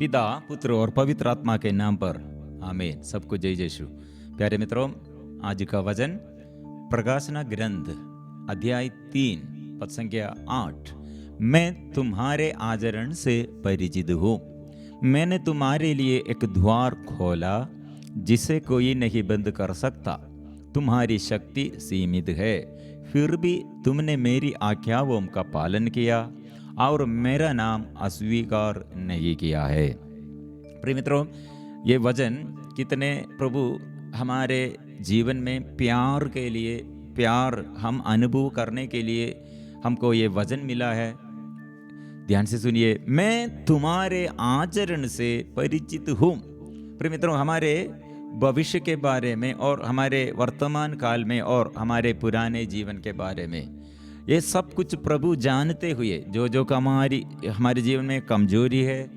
पिता, पुत्र और पवित्र आत्मा के नाम पर आमीन। सबको जय यीशु। प्यारे मित्रों, आज का वचन प्रकाशना ग्रंथ अध्याय 3 पद संख्या 8। मैं तुम्हारे आचरण से परिचित हूँ। मैंने तुम्हारे लिए एक द्वार खोला जिसे कोई नहीं बंद कर सकता। तुम्हारी शक्ति सीमित है, फिर भी तुमने मेरी आज्ञाओं का पालन किया और मेरा नाम अस्वीकार नहीं किया है। प्रिय मित्रों, ये वचन कितने प्रभु हमारे जीवन में प्यार के लिए, प्यार हम अनुभव करने के लिए हमको ये वचन मिला है। ध्यान से सुनिए, मैं तुम्हारे आचरण से परिचित हूँ। प्रिय मित्रों, हमारे भविष्य के बारे में और हमारे वर्तमान काल में और हमारे पुराने जीवन के बारे में ये सब कुछ प्रभु जानते हुए, जो हमारे जीवन में कमजोरी है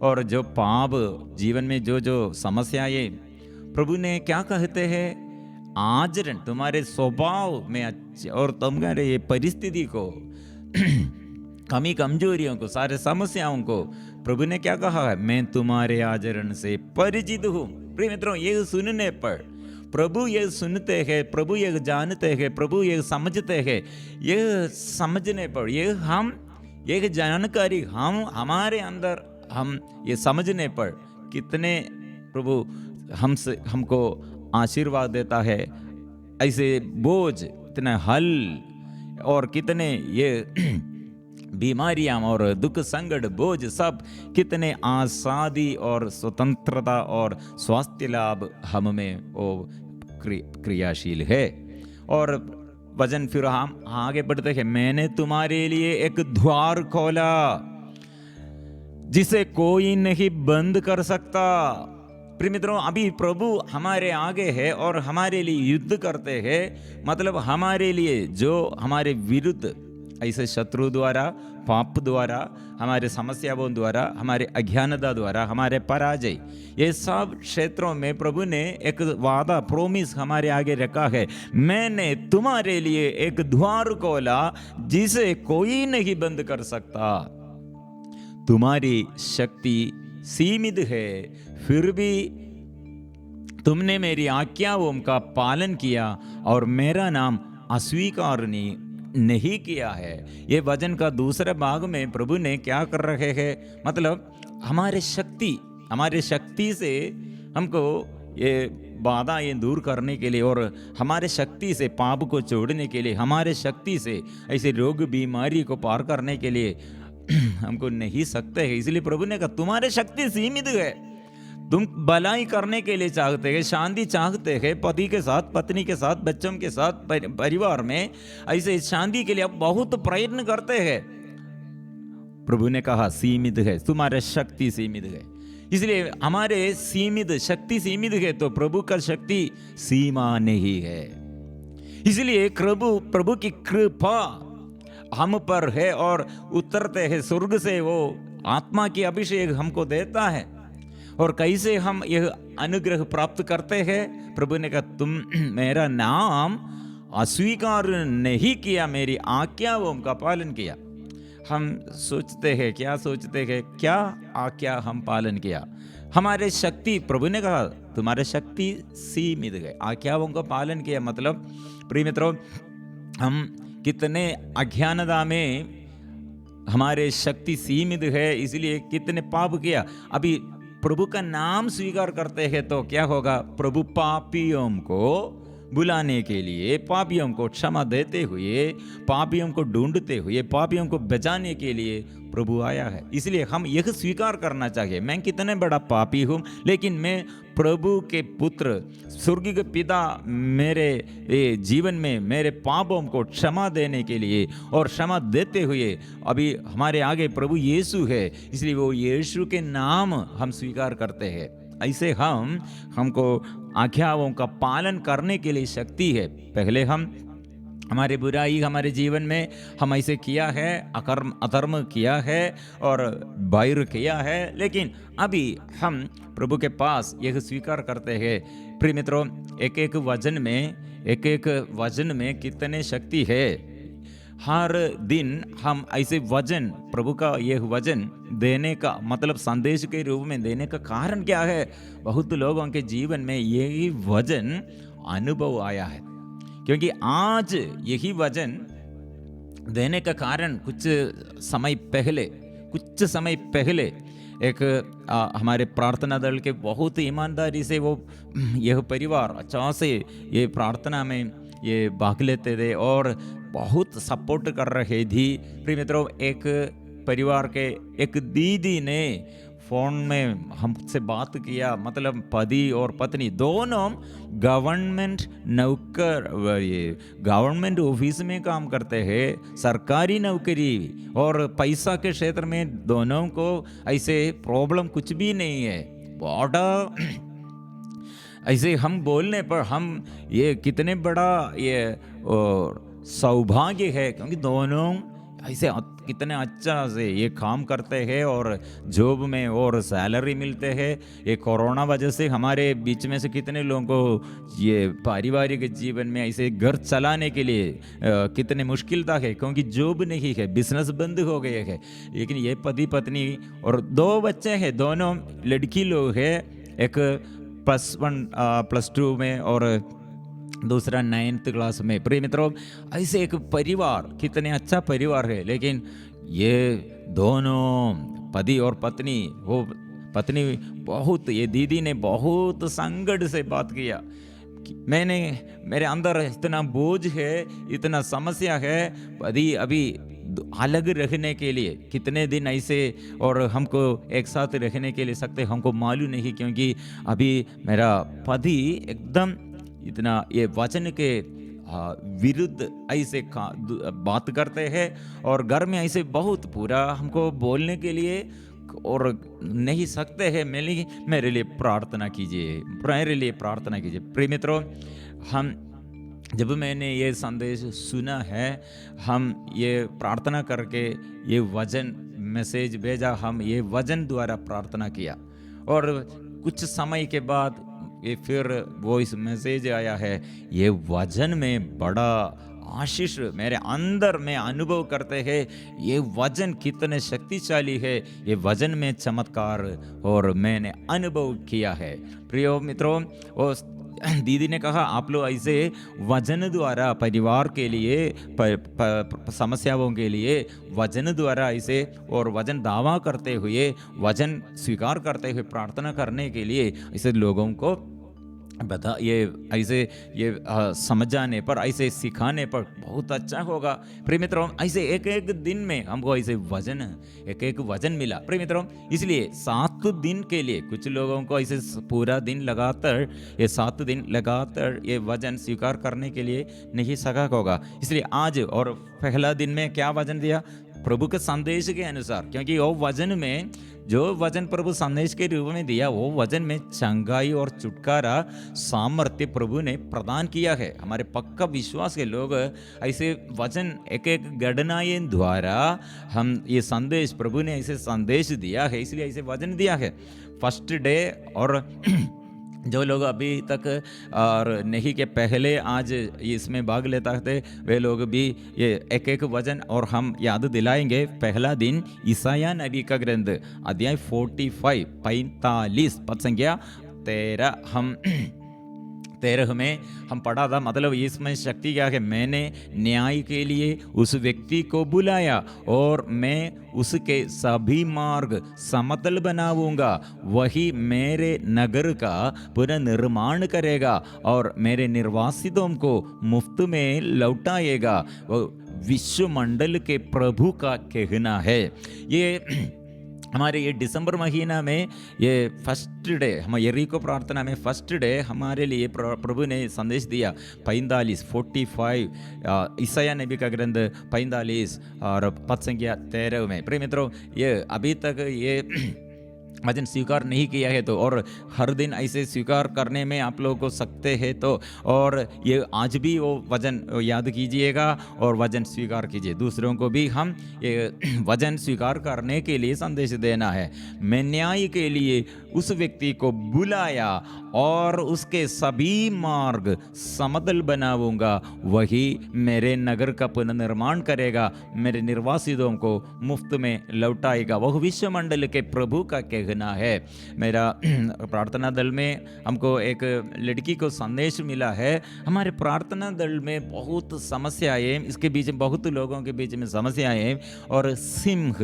और जो पाप जीवन में जो समस्याएं, प्रभु ने क्या कहते हैं, आचरण तुम्हारे स्वभाव में अच्छे और तुम्हारे ये परिस्थिति को कमी कमजोरियों को, सारे समस्याओं को प्रभु ने क्या कहा है, मैं तुम्हारे आचरण से परिचित हूँ। प्रिय मित्रों, ये सुनने पर प्रभु ये सुनते हैं, प्रभु ये जानते हैं, प्रभु ये समझते हैं। ये समझने पर ये जानकारी हमारे अंदर हम ये समझने पर कितने प्रभु हमको आशीर्वाद देता है। ऐसे बोझ, इतना हल और कितने ये बीमारियां और दुख संकट बोझ सब कितने आजादी और स्वतंत्रता और स्वास्थ्य लाभ हम में वो क्रियाशील है। और वचन फिर हम आगे बढ़ते हैं, मैंने तुम्हारे लिए एक द्वार खोला जिसे कोई नहीं बंद कर सकता। प्रिय मित्रों, अभी प्रभु हमारे आगे है और हमारे लिए युद्ध करते हैं। मतलब हमारे लिए जो हमारे विरुद्ध ऐसे शत्रु द्वारा, पाप द्वारा, हमारे समस्याओं द्वारा, हमारे अज्ञानता द्वारा, हमारे पराजय, ये सब क्षेत्रों में प्रभु ने एक वादा, प्रोमिस हमारे आगे रखा है। मैंने तुम्हारे लिए एक द्वार खोला जिसे कोई नहीं बंद कर सकता। तुम्हारी शक्ति सीमित है, फिर भी तुमने मेरी आज्ञाओं का पालन किया और मेरा नाम अस्वीकार नहीं किया है। ये वचन का दूसरे भाग में प्रभु ने क्या कर रहे हैं, मतलब हमारे शक्ति से हमको ये बाधा ये दूर करने के लिए और हमारे शक्ति से पाप को छोड़ने के लिए, हमारे शक्ति से ऐसे रोग बीमारी को पार करने के लिए हमको नहीं सकते हैं। इसलिए प्रभु ने कहा तुम्हारी शक्ति सीमित है। तुम भलाई करने के लिए चाहते हैं, शांति चाहते हैं, पति के साथ, पत्नी के साथ, बच्चों के साथ, परिवार में ऐसे शांति के लिए आप बहुत प्रयत्न करते हैं। प्रभु ने कहा सीमित है, तुम्हारी शक्ति सीमित है। इसलिए हमारे शक्ति सीमित है तो प्रभु का शक्ति सीमा नहीं है। इसलिए प्रभु की कृपा हम पर है और उतरते हैं स्वर्ग से, वो आत्मा की अभिषेक हमको देता है। और कैसे हम यह अनुग्रह प्राप्त करते हैं, प्रभु ने कहा तुम मेरा नाम अस्वीकार नहीं किया, मेरी आज्ञाओं का पालन किया। हम सोचते हैं, क्या आज्ञा हम पालन किया। हमारे शक्ति, प्रभु ने कहा तुम्हारे शक्ति सीमित है, आज्ञाओं का पालन किया। मतलब प्रिय मित्रों, हम कितने अज्ञानता में हमारे शक्ति सीमित है, इसलिए कितने पाप किया। अभी प्रभु का नाम स्वीकार करते हैं तो क्या होगा, प्रभु पापियों को बुलाने के लिए, पापियों को क्षमा देते हुए, पापियों को ढूंढते हुए, पापियों को बचाने के लिए प्रभु आया है। इसलिए हम यह स्वीकार करना चाहिए, मैं कितने बड़ा पापी हूँ, लेकिन मैं प्रभु के पुत्र, स्वर्गीय पिता मेरे जीवन में मेरे पापों को क्षमा देने के लिए और क्षमा देते हुए अभी हमारे आगे प्रभु यीशु है। इसलिए वो यीशु के नाम हम स्वीकार करते हैं। ऐसे हमको आज्ञाओं का पालन करने के लिए शक्ति है। पहले हमारे बुराई हमारे जीवन में हम ऐसे किया है, अधर्म किया है और बैर किया है, लेकिन अभी हम प्रभु के पास यह स्वीकार करते हैं। प्रिय मित्रों, एक एक वचन में कितने शक्ति है। हर दिन हम ऐसे वजन, प्रभु का यह वजन देने का मतलब संदेश के रूप में देने का कारण क्या है? बहुत लोगों के जीवन में यही वजन अनुभव आया है, क्योंकि आज यही वजन देने का कारण कुछ समय पहले एक हमारे प्रार्थना दल के बहुत ईमानदारी से वो यह परिवार अच्छा से ये प्रार्थना में ये भाग लेते थे और बहुत सपोर्ट कर रहे थी। प्रिय मित्रों, एक परिवार के एक दीदी ने फ़ोन में हमसे बात किया, मतलब पति और पत्नी दोनों गवर्नमेंट नौकर, ये गवर्नमेंट ऑफिस में काम करते हैं, सरकारी नौकरी, और पैसा के क्षेत्र में दोनों को ऐसे प्रॉब्लम कुछ भी नहीं है। बड़ा ऐसे हम बोलने पर हम ये कितने बड़ा ये सौभाग्य है, क्योंकि दोनों ऐसे कितने अच्छा से ये काम करते हैं और जॉब में और सैलरी मिलते हैं। ये कोरोना वजह से हमारे बीच में से कितने लोगों को ये पारिवारिक जीवन में ऐसे घर चलाने के लिए कितने मुश्किल था है, क्योंकि जॉब नहीं है, बिजनेस बंद हो गए हैं। लेकिन ये पति पत्नी और 2 बच्चे हैं, दोनों लड़की लोग हैं, एक +1 +2 में और दूसरा 9th क्लास में। प्रिय मित्रों, ऐसे एक परिवार कितने अच्छा परिवार है, लेकिन ये दोनों पति और पत्नी, वो पत्नी बहुत, ये दीदी ने बहुत संकट से बात किया। मेरे अंदर इतना बोझ है, इतना समस्या है, पति अभी अलग रहने के लिए कितने दिन ऐसे और हमको एक साथ रहने के लिए सकते हमको मालूम नहीं, क्योंकि अभी मेरा पति एकदम इतना ये वचन के विरुद्ध ऐसे बात करते हैं और घर में ऐसे बहुत पूरा हमको बोलने के लिए और नहीं सकते हैं। मेरे लिए प्रार्थना कीजिए, मेरे लिए प्रार्थना कीजिए। प्रिय मित्रों, जब मैंने ये संदेश सुना है, हम ये प्रार्थना करके ये वचन मैसेज भेजा, हम ये वचन द्वारा प्रार्थना किया और कुछ समय के बाद ये फिर वॉइस मैसेज आया है। ये वचन में बड़ा आशीष मेरे अंदर में अनुभव करते हैं, ये वचन कितने शक्तिशाली है, ये वचन में चमत्कार और मैंने अनुभव किया है। प्रिय मित्रों, दीदी ने कहा आप लोग ऐसे वचन द्वारा परिवार के लिए समस्याओं के लिए वचन द्वारा ऐसे और वचन दावा करते हुए, वचन स्वीकार करते हुए प्रार्थना करने के लिए ऐसे लोगों को बता, ये ऐसे ये समझाने पर, ऐसे सिखाने पर बहुत अच्छा होगा। प्रिय मित्रों, ऐसे एक एक दिन में हमको ऐसे एक एक वचन मिला। प्रिय मित्रों, इसलिए 7 दिन के लिए कुछ लोगों को ऐसे पूरा दिन लगातार, ये 7 दिन लगातार ये वचन स्वीकार करने के लिए नहीं सका होगा। इसलिए आज और पहला दिन में क्या वचन दिया? प्रभु के संदेश के अनुसार, क्योंकि वो वचन में जो वचन प्रभु संदेश के रूप में दिया, वो वचन में चंगाई और छुटकारा सामर्थ्य प्रभु ने प्रदान किया है। हमारे पक्का विश्वास के लोग ऐसे वचन एक एक घटनाएं द्वारा हम ये संदेश, प्रभु ने ऐसे संदेश दिया है, इसलिए ऐसे वचन दिया है। फर्स्ट डे और जो लोग अभी तक और नहीं के पहले आज इसमें भाग लेता थे, वे लोग भी ये एक एक वचन और हम याद दिलाएंगे। पहला दिन ईसाया नबी का ग्रंथ अध्याय 45 पद संख्या 13 में हम पढ़ा था। मतलब इसमें शक्ति क्या है? मैंने न्याय के लिए उस व्यक्ति को बुलाया और मैं उसके सभी मार्ग समतल बनाऊंगा। वही मेरे नगर का पुनर्निर्माण करेगा और मेरे निर्वासितों को मुफ्त में लौटाएगा। वो विश्वमंडल के प्रभु का कहना है। ये हमारे ये दिसंबर महीना में ये फर्स्ट डे, हम यरीको प्रार्थना में फर्स्ट डे हमारे लिए प्रभु ने संदेश दिया। 45 ईसाया नबी का ग्रंथ 45 और पद संख्या 13 में। प्रिय मित्रों, ये अभी तक ये वचन स्वीकार नहीं किया है तो, और हर दिन ऐसे स्वीकार करने में आप लोगों को सकते हैं तो, और ये आज भी वो वचन याद कीजिएगा और वचन स्वीकार कीजिए। दूसरों को भी हम ये वचन स्वीकार करने के लिए संदेश देना है। मैं न्याय के लिए उस व्यक्ति को बुलाया और उसके सभी मार्ग समतल बनाऊंगा, वही मेरे नगर का पुनर्निर्माण करेगा, मेरे निर्वासितों को मुफ्त में लौटाएगा। वह विश्वमंडल के प्रभु का कहना है। मेरा प्रार्थना दल में हमको एक लड़की को संदेश मिला है। हमारे प्रार्थना दल में बहुत समस्याएं, इसके बीच में बहुत लोगों के बीच में समस्याएं, और सिंह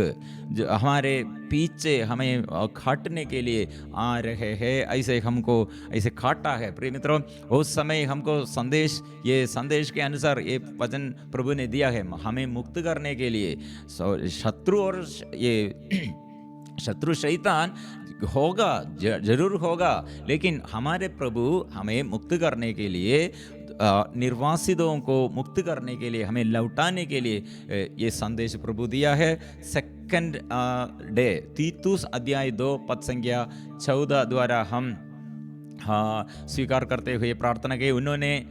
जो हमारे पीछे हमें काटने के लिए आ रहे हैं, ऐसे हमको ऐसे काटा है। प्रिय मित्रों, उस समय हमको ये संदेश के अनुसार ये वचन प्रभु ने दिया है हमें मुक्त करने के लिए। शत्रु और ये शत्रु शैतान होगा, जरूर होगा, लेकिन हमारे प्रभु हमें मुक्त करने के लिए, निर्वासितों को मुक्त करने के लिए, हमें लौटाने के लिए ये संदेश प्रभु दिया है। सेकंड डे तीतुस अध्याय 2 पद संख्या 14 द्वारा हम स्वीकार करते हुए प्रार्थना की। उन्होंने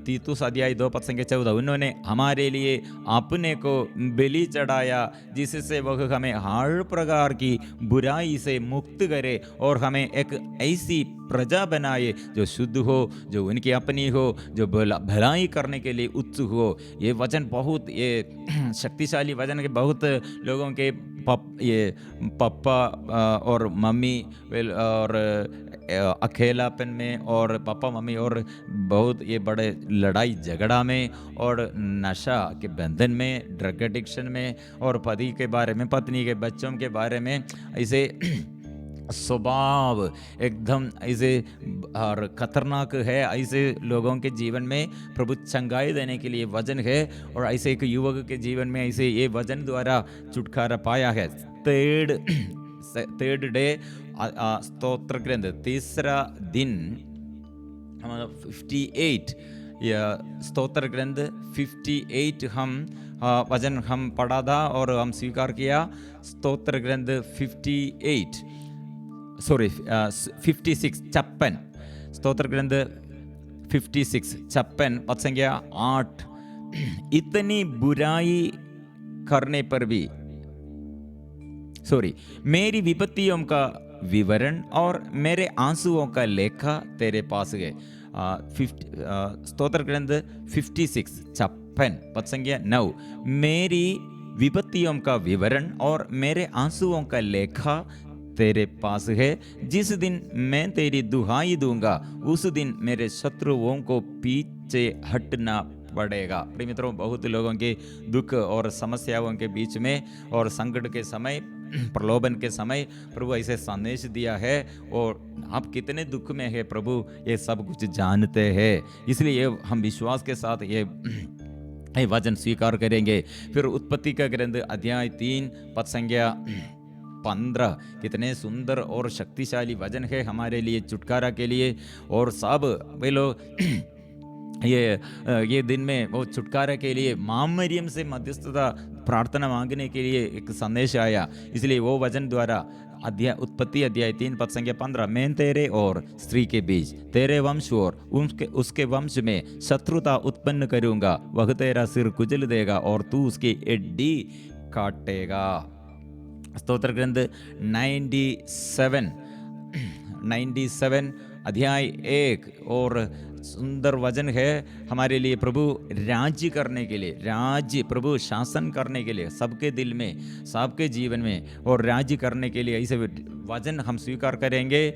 तीतुस अध्याय 2 पद संख्या 14, उन्होंने हमारे लिए अपने को बलि चढ़ाया, जिससे वह हमें हर प्रकार की बुराई से मुक्त करे और हमें एक ऐसी प्रजा बनाए जो शुद्ध हो, जो उनकी अपनी हो, जो भलाई करने के लिए उत्सुक हो। ये वचन बहुत ये शक्तिशाली वचन के बहुत लोगों के ये पापा और मम्मी और अकेलापन में, और पापा मम्मी और बहुत ये बड़े लड़ाई झगड़ा में, और नशा के बंधन में, ड्रग एडिक्शन में, और पति के बारे में, पत्नी के बच्चों के बारे में, ऐसे स्वभाव एकदम ऐसे और खतरनाक है। ऐसे लोगों के जीवन में प्रभु चंगाई देने के लिए वचन है, और ऐसे एक युवक के जीवन में ऐसे ये वचन द्वारा छुटकारा पाया है। थर्ड डे स्तोत्र ग्रंथ, तीसरा दिन 58 या स्तोत्र ग्रंथ 58 हम वचन हम पढ़ा था और हम स्वीकार किया। स्तोत्र ग्रंथ 56 56 स्तोत्र ग्रंथ 56 पद संख्या 8, इतनी बुराई करने पर भी मेरी विपत्तियों का विवरण और मेरे आंसुओं का लेखा तेरे पास है। स्तोत्र ग्रंथ 56 पद संख्या 9, मेरी विपत्तियों का विवरण और मेरे आंसुओं का लेखा तेरे पास है। जिस दिन मैं तेरी दुहाई दूंगा, उस दिन मेरे शत्रुओं को पीछे हटना पड़ेगा। प्रिय मित्रों, बहुत लोगों के दुख और समस्याओं के बीच में और संकट के समय, प्रलोभन के समय प्रभु ऐसे संदेश दिया है, और आप कितने दुख में है प्रभु ये सब कुछ जानते हैं। इसलिए हम विश्वास के साथ ये वचन स्वीकार करेंगे। फिर उत्पत्ति का ग्रंथ अध्याय 3 पद संख्या 15, कितने सुंदर और शक्तिशाली वचन है हमारे लिए छुटकारा के लिए। और सब वे लोग ये दिन में वो छुटकारा के लिए मां मरियम से मध्यस्थता प्रार्थना मांगने के लिए एक संदेश आया। इसलिए वो वचन द्वारा उत्पत्ति अध्याय 3 पद संख्या 15, मैं तेरे और स्त्री के बीच, तेरे वंश और उसके वंश में शत्रुता उत्पन्न करूंगा, वह तेरा सिर कुचल देगा और तू उसकी एड्डी काटेगा। स्तोत्र ग्रंथ 97 अध्याय 1, और सुंदर वचन है हमारे लिए। प्रभु राज्य करने के लिए, प्रभु शासन करने के लिए सबके दिल में, सबके जीवन में, और राज्य करने के लिए ऐसे वचन हम स्वीकार करेंगे।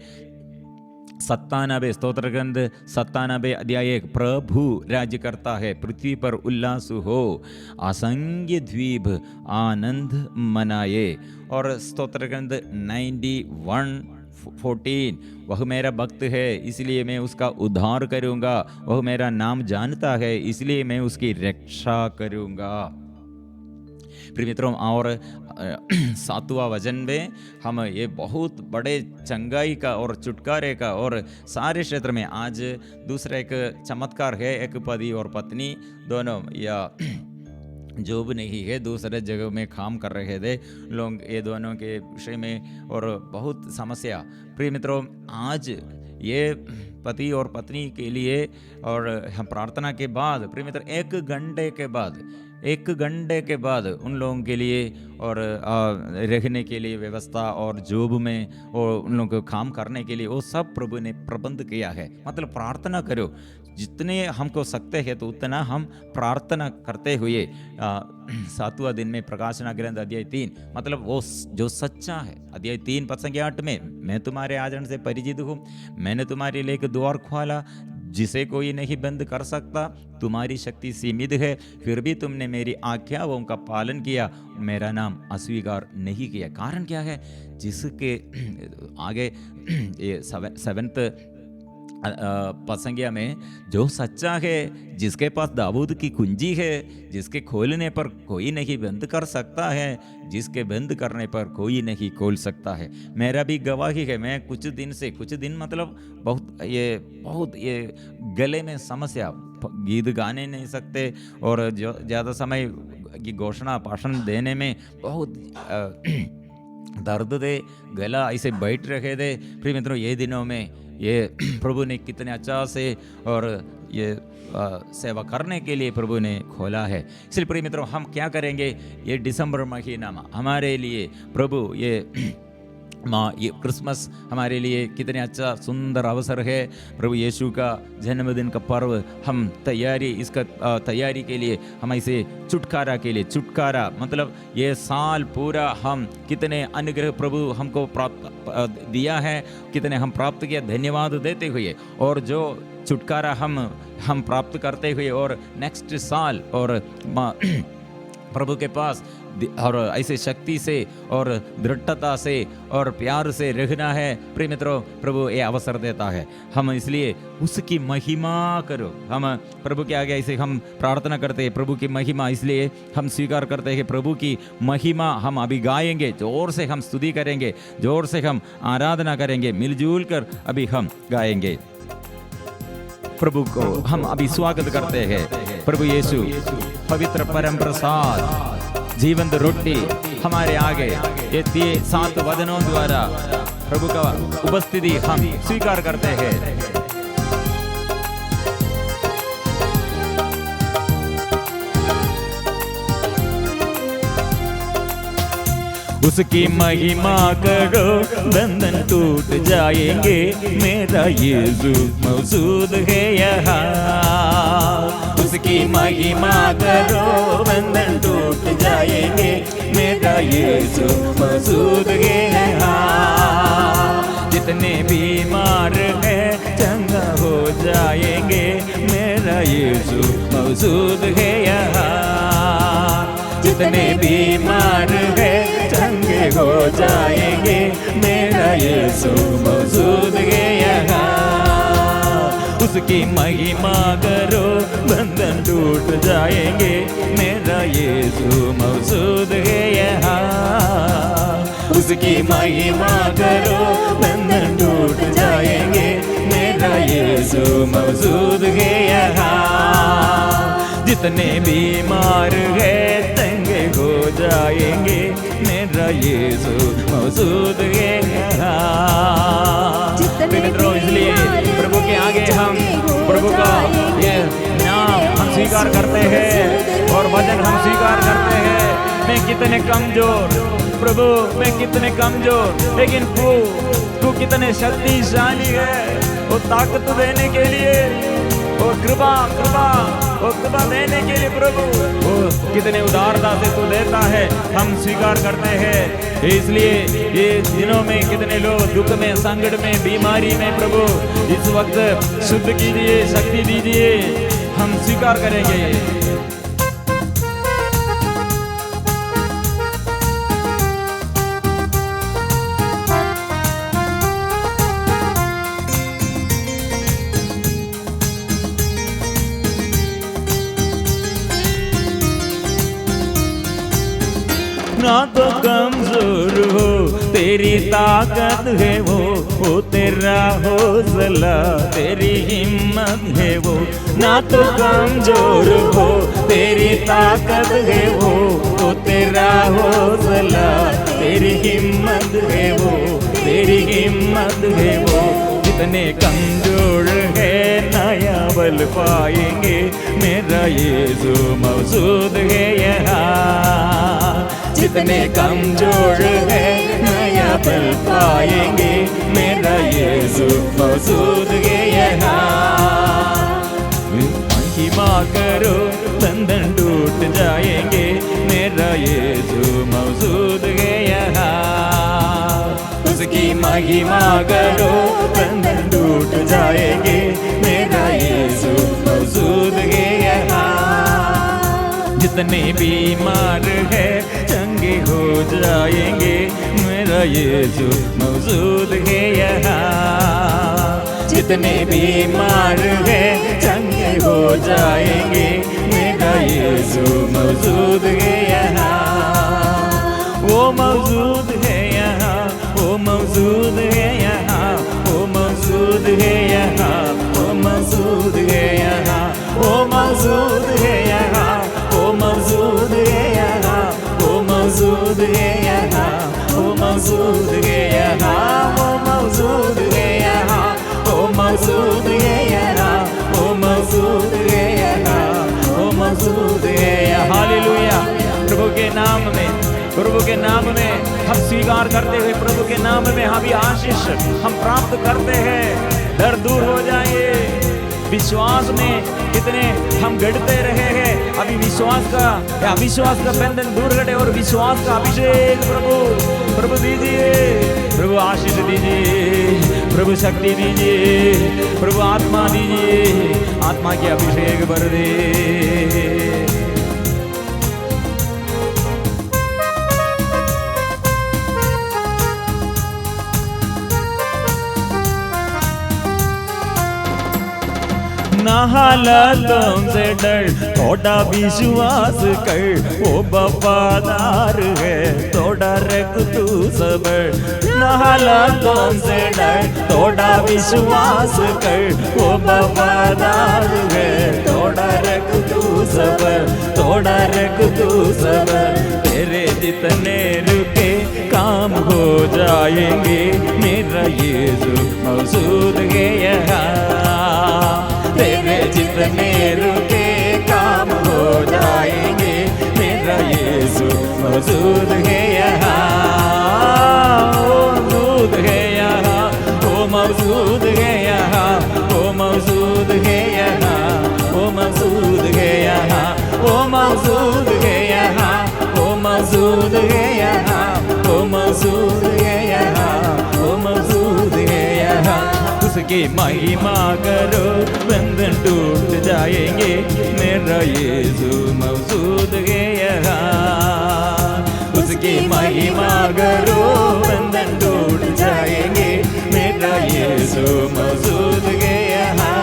97 स्तोत्र ग्रंथ 97 अध्याय 1, प्रभु राज्य करता है, पृथ्वी पर उल्लास हो, असंख्य द्वीप आनंद मनाए। और स्तोत्र ग्रंथ 91:14, वह मेरा भक्त है इसलिए मैं उसका उद्धार करूंगा, वह मेरा नाम जानता है इसलिए मैं उसकी रक्षा करूंगा। प्रिय मित्रों, और 7वां वचन में हम ये बहुत बड़े चंगाई का और छुटकारे का और सारे क्षेत्र में, आज दूसरा एक चमत्कार है, एक पति और पत्नी दोनों, या जॉब नहीं है, दूसरे जगह में काम कर रहे थे लोग, ये दोनों के विषय में और बहुत समस्या। प्रिय मित्रों, आज ये पति और पत्नी के लिए और हम प्रार्थना के बाद, प्रिय मित्र, 1 घंटे के बाद उन लोगों के लिए और रहने के लिए व्यवस्था और जॉब में और उन लोगों को काम करने के लिए वो सब प्रभु ने प्रबंध किया है। मतलब प्रार्थना करो, जितने हमको सकते हैं तो उतना हम प्रार्थना करते हुए 7वां दिन में प्रकाशना ग्रंथ अध्याय 3, मतलब वो जो सच्चा है, अध्याय 3 पद संख्या 8 में, मैं तुम्हारे आचरण से परिचित हूँ, मैंने तुम्हारे लिए एक द्वार खोला जिसे कोई नहीं बंद कर सकता, तुम्हारी शक्ति सीमित है, फिर भी तुमने मेरी आज्ञाओं का पालन किया, मेरा नाम अस्वीकार नहीं किया। कारण क्या है? जिसके आगे ये 7th पसंगिया में, जो सच्चा है, जिसके पास दाऊद की कुंजी है, जिसके खोलने पर कोई नहीं बंद कर सकता है, जिसके बंद करने पर कोई नहीं खोल सकता है। मेरा भी गवाही है, मैं कुछ दिन मतलब बहुत ये गले में समस्या, गीत गाने नहीं सकते और जो ज़्यादा समय की घोषणा भाषण देने में बहुत दर्द थे, गला ऐसे बैठ रखे थे। प्रिय मित्रों, ये दिनों में ये प्रभु ने कितने अच्छा से और ये सेवा करने के लिए प्रभु ने खोला है। इसलिए प्रिय मित्रों, हम क्या करेंगे? ये दिसंबर महीना में हमारे लिए प्रभु ये क्रिसमस हमारे लिए कितने अच्छा सुंदर अवसर है। प्रभु यीशु का जन्मदिन का पर्व, हम तैयारी के लिए, हम इसे छुटकारा मतलब ये साल पूरा हम कितने अनुग्रह प्रभु हमको प्राप्त दिया है, कितने हम प्राप्त किया, धन्यवाद देते हुए, और जो छुटकारा हम प्राप्त करते हुए और नेक्स्ट साल और प्रभु के पास और ऐसे शक्ति से और दृढ़ता से और प्यार से रहना है। प्रिय मित्रों, प्रभु ये अवसर देता है, हम इसलिए उसकी महिमा करो। हम प्रभु के आगे ऐसे हम प्रार्थना करते हैं, प्रभु की महिमा, इसलिए हम स्वीकार करते हैं प्रभु की महिमा हम अभी गाएंगे, जोर से हम स्तुति करेंगे, जोर से हम आराधना करेंगे, मिलजुल कर अभी हम गाएंगे। प्रभु को हम अभी स्वागत करते हैं। प्रभु यीशु पवित्र परम प्रसाद जीवंत रोटी हमारे आगे ये 7 वचनों द्वारा प्रभु का उपस्थिति हम स्वीकार करते हैं। उसकी महिमा करो, बंधन टूट जाएंगे, मेरा यीशु मौजूद है यहाँ। उसकी महिमा करो, बंधन टूट जाएंगे, मेरा यीशु मौजूद है यहाँ। जितने बीमार हैं चंगा हो जाएंगे, मेरा यीशु मौजूद है यहाँ। जितने बीमार हैं चंगे हो जाएंगे, मेरा यीशु मौजूद है यहाँ। उसकी महिमा करो, बंधन टूट जाएंगे, मेरा यीशु मौजूद है यहाँ। उसकी महिमा करो, बंधन टूट जाएंगे, मेरा यीशु मौजूद है यहाँ। जितने बीमार हैं चंगे हो जाएंगे, मेरा यीशु मौजूद है यहाँ। इसलिए प्रभु के आगे हम प्रभु का ये नाम हम स्वीकार करते हैं और वचन हम स्वीकार करते हैं। मैं कितने कमजोर प्रभु, मैं कितने कमजोर, लेकिन तू कितने शक्तिशाली है, वो ताकत देने के लिए, वो कृपा देने के लिए प्रभु, वो कितने उदारता से तू देता है, हम स्वीकार करते हैं। इसलिए ये दिनों में कितने लोग दुख में, संकट में, बीमारी में, प्रभु इस वक्त शुद्ध कीजिए, शक्ति दीजिए, हम स्वीकार करेंगे। ना तो कमजोर हो, तेरी ताकत है वो तेरा हौसला तेरी हिम्मत है वो, ना तो कमजोर हो तेरी ताकत है वो, तो तेरा हौसला तेरी हिम्मत है वो, तेरी हिम्मत है वो। जितने कमजोर है नया बल पाएंगे, मेरा यीशु मौजूद है यहाँ। जितने कमजोर है नया बल पाएंगे, मेरा यीशु मौजूद है यहाँ। महिमा करो बंधन टूट जाएंगे, मेरा यीशु मौजूद है यहाँ। उसकी महिमा करो बंधन टूट जाएंगे, मेरा यीशु मौजूद है यहाँ। जितने बीमार है चंगे हो जाएंगे, मेरा यीशु मौजूद है यहाँ। जितने बीमार है चंगे हो जाएंगे, मेरा यीशु मौजूद है यहाँ। वो मौजूद है यहाँ, वो मौजूद है यहाँ, वो मौजूद है यहाँ, वो मौजूद है यहाँ, वो मौजूद है यहाँ, वो मौजूद है यहाँ, वो मौजूद है यहाँ, वो मौजूद है यहाँ, वो मौजूद है यहाँ, वो मौजूद है यहाँ, वो मौजूद है यहाँ, वो मौजूद है यहाँ। हालेलुया। प्रभु के नाम में, प्रभु के नाम में हम स्वीकार करते हुए, प्रभु के नाम में हम आशीष हम प्राप्त करते हैं। डर दूर हो जाए, विश्वास में कितने हम गढ़ते रहे हैं, अभी विश्वास का या अविश्वास का बंधन दूर हटे और विश्वास का अभिषेक प्रभु दीजिए, प्रभु आशीष दीजिए, प्रभु शक्ति दीजिए, प्रभु आत्मा दीजिए, आत्मा के अभिषेक भर दे। ना हालातों से डर, थोड़ा विश्वास कर, वो वफादार है, थोड़ा रख तू सबर। ना हालातों से डर, थोड़ा विश्वास कर, वो वफादार है, थोड़ा रख तू सबर, थोड़ा रख तू सबर। तेरे जितने रुके काम हो जाएंगे, मेरा यीशु मौजूद है यहाँ। तेरे जितने रुके काम हो जाएंगे, मेरा यीशु मौजूद है यहाँ। वो मौजूद है यहाँ, वो मौजूद है यहाँ, वो मौजूद है यहाँ, वो मौजूद है यहाँ, वो मौजूद है यहाँ, वो मौजूद है यहाँ, वो मौजूद है यहाँ, वो मौजूद है यहाँ। उसकी महिमा करो बंधन टूट जाएंगे, मेरा यीशु मौजूद है यहाँ। उसकी महिमा करो बंधन टूट जाएंगे, मेरा यीशु मौजूद है यहाँ।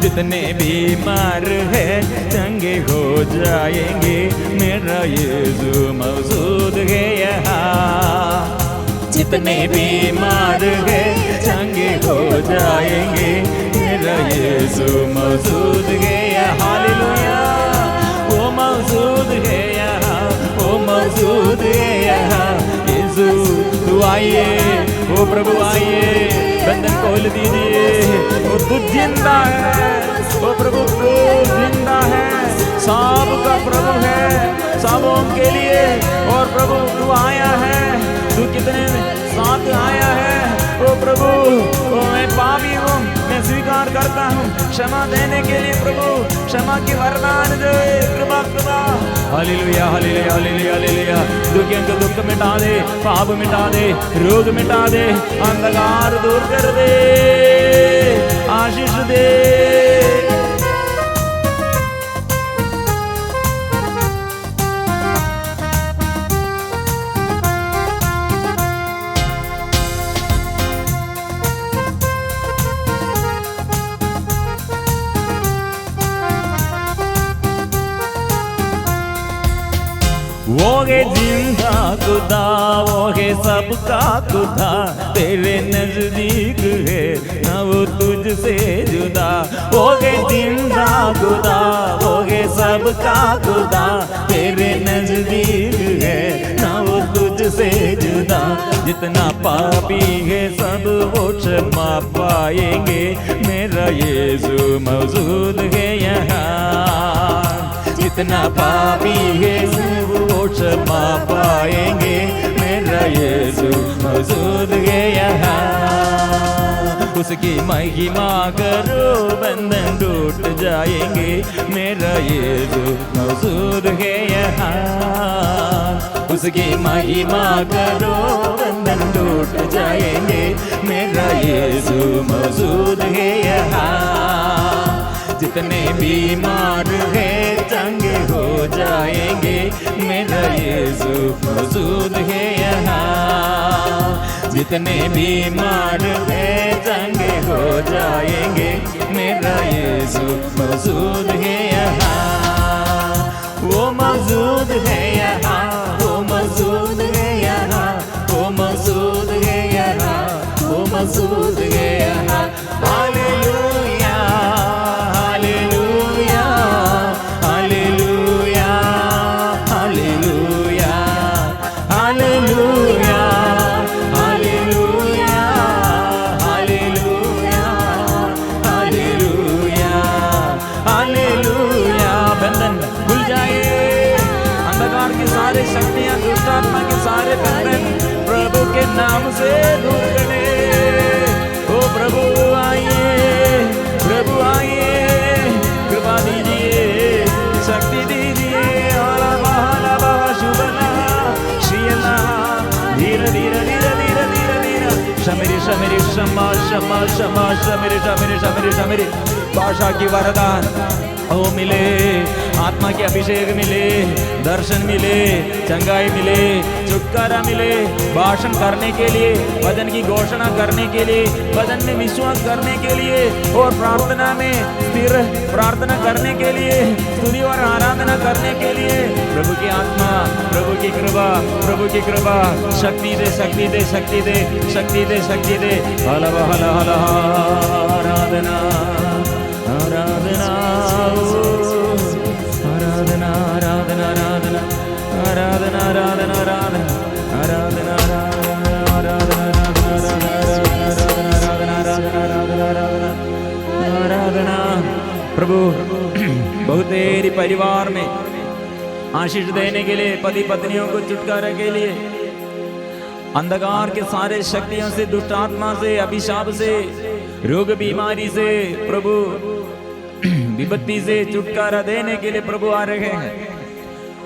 जितने बीमार है चंगे हो जाएंगे, मेरा यीशु मौजूद है यहाँ। जितने बीमार है चंगे हो जाएंगे, मेरा यीशु मौजूद है यहाँ। हालेलुया। वो मौजूद है यहाँ, वो मौजूद है यहाँ। यीशु तू आइए, वो प्रभु आइए, बंधन खोल दीजिए। वो तू जिंदा है, वो प्रभु तू जिंदा है, सब का प्रभु है सबों के लिए। और प्रभु तू आया है, तू कितने साथ आया है। ओ प्रभु, ओ मैं पापी हूँ, मैं स्वीकार करता हूँ। क्षमा देने के लिए प्रभु क्षमा की वरदान दे, कृपा कृपा। Hallelujah hallelujah hallelujah hallelujah. दुखियों को दुख मिटा दे, पाप मिटा दे, रोग मिटा दे, अंधकार दूर कर दे, आशीष दे। वो है जिंदा खुदा, वो है सबका खुदा, तेरे नजदीक तुझसे जुदा, हो गए जिंदा खुदा, हो गए सबका खुदा, तेरे नजदीक है ना वो तुझसे जुदा। जितना पापी है सब वो क्षमा पाएंगे, मेरा यीशु मौजूद है यहाँ। जितना पापी है सब वो क्षमा पाएंगे, मेरा यीशु मौजूद है यहाँ। उसकी महिमा करो बंधन टूट जाएंगे, मेरा यीशु मौजूद है यहाँ। उसकी महिमा करो बंधन टूट जाएंगे, मेरा यीशु मौजूद है यहाँ। जितने बीमार हैं चंगे हो जाएंगे, मेरा यीशु मौजूद है यहाँ। जितने बीमार हैं चंगे हो जाएंगे, मेरा यीशु मौजूद है यहाँ। वो मौजूद है यहाँ, वो मौजूद है यहाँ, वो मौजूद है यहाँ, वो मौजूद है यहाँ। Hallelujah hallelujah hallelujah hallelujah hallelujah hallelujah hallelujah hallelujah hallelujah. बंधन खुल जाए, अंधकार की सारी शक्तियां, दुष्टात्मा के सारे बंधन प्रभु के नाम से दूर करे। ओ प्रभु आइए, प्रभु आइए, कृपा दीजिए, शक्ति दीजिए। शीला धीरे धीरे धीरे धीरे धीरे धीरे शमेरी शमेरी शमा शमा शमा शमेरी शमेरी शमेरी शमेरी। भाषा की वरदान ओ मिले, आत्मा के अभिषेक मिले, दर्शन मिले, चंगाई मिले, छुटकारा मिले, भाषण करने के लिए, वचन की घोषणा करने के लिए, वचन में विश्वास करने के लिए और प्रार्थना में स्थिर प्रार्थना करने के लिए, स्तुति और आराधना करने के लिए। प्रभु की आत्मा, प्रभु की कृपा, प्रभु की कृपा, शक्ति दे शक्ति दे शक्ति दे शक्ति दे शक्ति दे। हला हला हला आराधना आराधना आराधना आराधना आराधना आराधना आराधना आराधना आराधना आराधना। प्रभु बहुत तेरी परिवार में आशीष देने के लिए, पति पत्नियों को छुटकारा के लिए, अंधकार के सारे शक्तियों से, दुष्ट आत्मा से, अभिशाप से, रोग बीमारी से, प्रभु विपत्ति से छुटकारा देने के लिए प्रभु आ रहे हैं।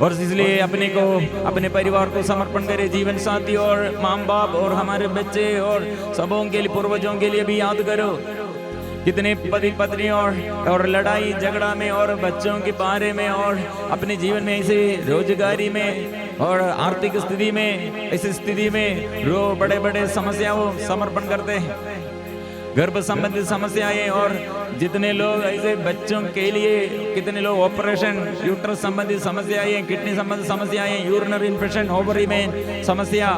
और इसलिए अपने को, अपने परिवार को समर्पण करें, जीवन साथी और माँ बाप और हमारे बच्चे और सबों के लिए, पूर्वजों के लिए भी याद करो। कितने पति पत्नी और लड़ाई झगड़ा में और बच्चों के बारे में और अपने जीवन में, ऐसे रोजगारी में और आर्थिक स्थिति में, ऐसी स्थिति में बड़े बड़े समस्याओं समर्पण करते हैं। गर्भ संबंधित समस्याएं और जितने लोग ऐसे बच्चों के लिए, कितने लोग ऑपरेशन, यूट्रस संबंधित समस्याएं, किडनी संबंधित समस्याएं, यूरिनरी इन्फेक्शन, ओवरी में समस्या,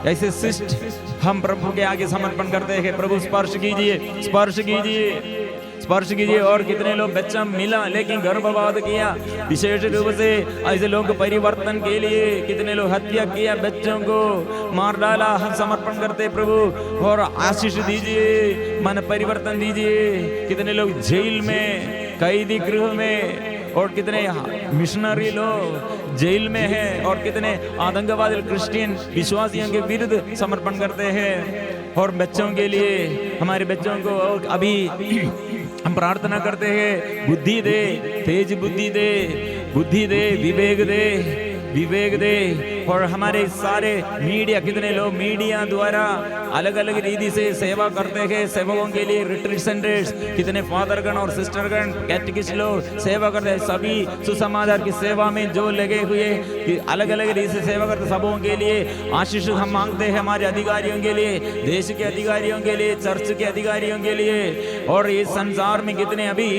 ऐसे सिस्ट हम प्रभु के आगे समर्पण करते हैं। प्रभु स्पर्श कीजिए, स्पर्श कीजिए, स्पर्श कीजिए। और कितने लोग बच्चा मिला लेकिन गर्भपात किया, विशेष रूप से ऐसे लोग परिवर्तन के लिए, कितने लोग हत्या किया, बच्चों को मार डाला, हम समर्पण करते प्रभु। और आशीष दीजिए, मन परिवर्तन दीजिए। कितने लोग जेल में, कैदी गृह में, और कितने मिशनरी लोग जेल में हैं, और कितने आतंकवादी क्रिश्चियन विश्वासियों के विरुद्ध समर्पण करते हैं। और बच्चों के लिए, हमारे बच्चों को अभी हम प्रार्थना करते हैं, बुद्धि दे, तेज बुद्धि दे, बुद्धि दे, विवेक दे, विवेक दे। और हमारे सारे मीडिया, कितने लोग मीडिया द्वारा अलग अलग रीति से सेवा करते हैं, सेवकों के लिए रिट्रीट सेंटर्स, कितने फादरगण और सिस्टरगण, कैटेकिस्ट लोग सेवा करते हैं। सभी सुसमाचार की सेवा में जो लगे हुए अलग अलग रीति से सेवा करते, सबों के लिए आशीष हम मांगते हैं। हमारे अधिकारियों के लिए, देश के अधिकारियों के लिए, चर्च के अधिकारियों के लिए, और इस संसार में कितने अभी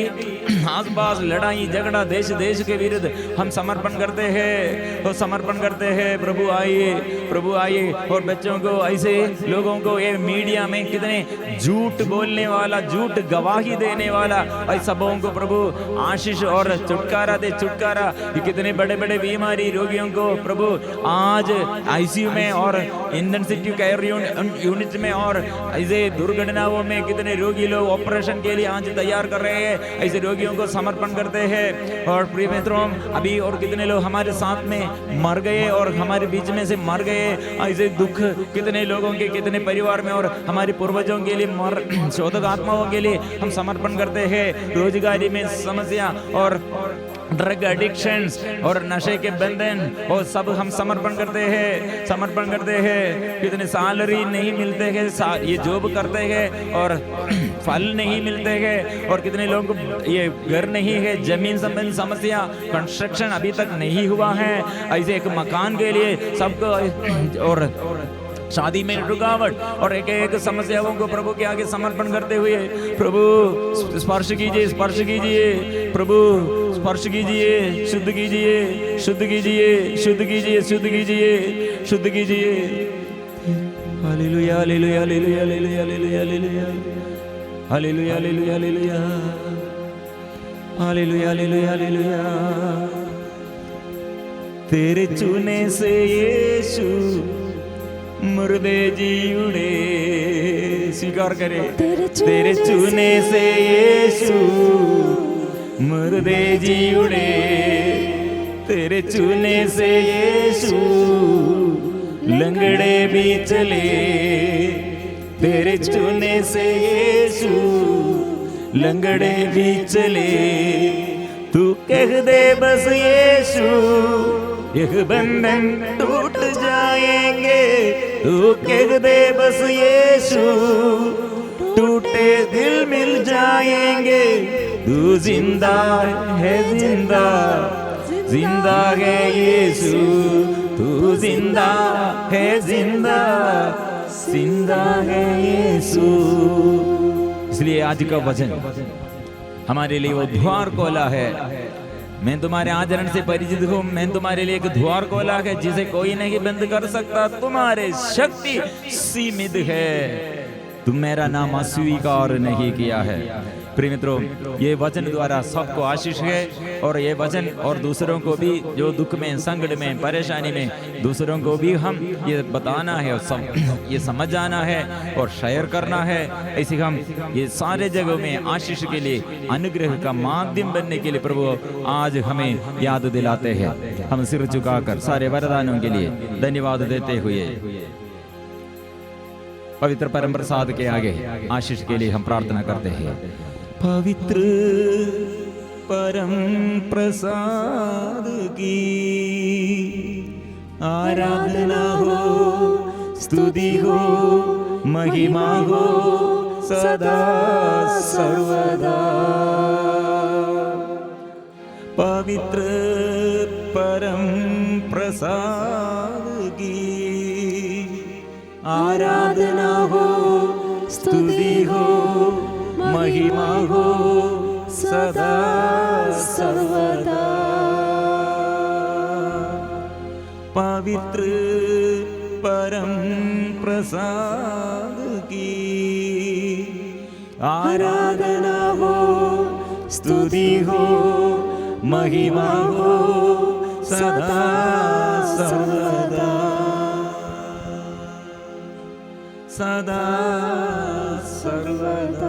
आसपास लड़ाई झगड़ा देश देश के विरुद्ध हम समर्पण करते हैं, तो समर्पण करते हैं प्रभु आइए। और बच्चों को, ऐसे लोगों को, ये मीडिया में कितने झूठ बोलने वाला, झूठ गवाही देने वाला, ऐसे सबों को प्रभु आशीष और छुटकारा दे, छुटकारा। ये कितने बड़े बड़े बीमारी रोगियों को प्रभु आज आईसीयू में और इंटेंसिव केयर यूनिट में और ऐसे दुर्घटनाओं में कितने रोगी लोग ऑपरेशन के लिए आज तैयार कर रहे हैं, ऐसे रोगियों को समर्पण करते हैं। और प्रिय मित्रों, अभी और कितने लोग हमारे साथ में मर गए और हमारे बीच में से मर गए, ऐसे दुख कितने लोगों के, कितने परिवार में, और हमारे पूर्वजों के लिए, शोधक आत्माओं के लिए हम समर्पण करते हैं। रोजगारी में समस्या और ड्रग एडिक्शंस और नशे के बंधन, और सब हम समर्पण करते हैं। कितने सैलरी नहीं मिलते हैं, ये जॉब करते हैं और फल नहीं मिलते हैं, और कितने लोगों को ये घर नहीं है, जमीन संबंधी समस्या, कंस्ट्रक्शन अभी तक नहीं हुआ है, ऐसे एक मकान के लिए सबको, और शादी में रुकावट, और एक एक समस्याओं को प्रभु के आगे समर्पण करते हुए, प्रभु स्पर्श कीजिए, स्पर्श कीजिए, प्रभु स्पर्श कीजिए, शुद्ध कीजिए, शुद्ध कीजिए, शुद्ध कीजिए, शुद्ध कीजिए, शुद्ध कीजिए। Hallelujah, hallelujah, hallelujah, hallelujah, hallelujah, hallelujah, hallelujah, hallelujah, hallelujah, hallelujah, hallelujah. तेरे चुने से यीशु मुर्दे जी उड़े, स्वीकार करे। तेरे चुने से यीशु मुर्दे जी उड़े, तेरे चुने से यीशु लंगड़े भी चले, तेरे चुने से यीशु लंगड़े भी चले। तू कह दे बस यीशु, एक बंधन टूट जाएंगे, तू कह दे बस यीशु, टूटे दिल मिल जाएंगे। तू जिंदा है, जिंदा, जिंदा है यीशु, तू जिंदा है, जिंदा, जिंदा है यीशु। इसलिए आज का वचन हमारे लिए वो द्वार खोला है। मैं तुम्हारे आचरण से परिचित हूँ, मैं तुम्हारे लिए एक द्वार खोला है जिसे कोई नहीं बंद कर सकता। तुम्हारे शक्ति सीमित है, तुम मेरा नाम अस्वीकार नहीं किया है। प्रिय मित्रों, ये वचन द्वारा सबको आशीष है, और ये वचन और दूसरों को भी, जो दुख में, संकट में, परेशानी में, दूसरों को भी हम ये बताना है और सब ये समझ आना है और शेयर करना है। ऐसे हम ये सारे जगहों में आशीष के लिए, अनुग्रह का माध्यम बनने के लिए प्रभु आज हमें याद दिलाते हैं। हम सिर झुकाकर सारे वरदानों के लिए धन्यवाद देते हुए पवित्र परम प्रसाद के आगे आशीष के लिए हम प्रार्थना करते हैं। पवित्र परम प्रसाद की आराधना हो, स्तुति हो, महिमा हो सदा सर्वदा। पवित्र परम प्रसाद की आराधना हो, स्तुति हो, महिमा हो सदा सर्वदा। पवित्र परम प्रसाद की आराधना हो, स्तुति हो, महिमा हो सदा सर्वदा, सदा सर्वदा।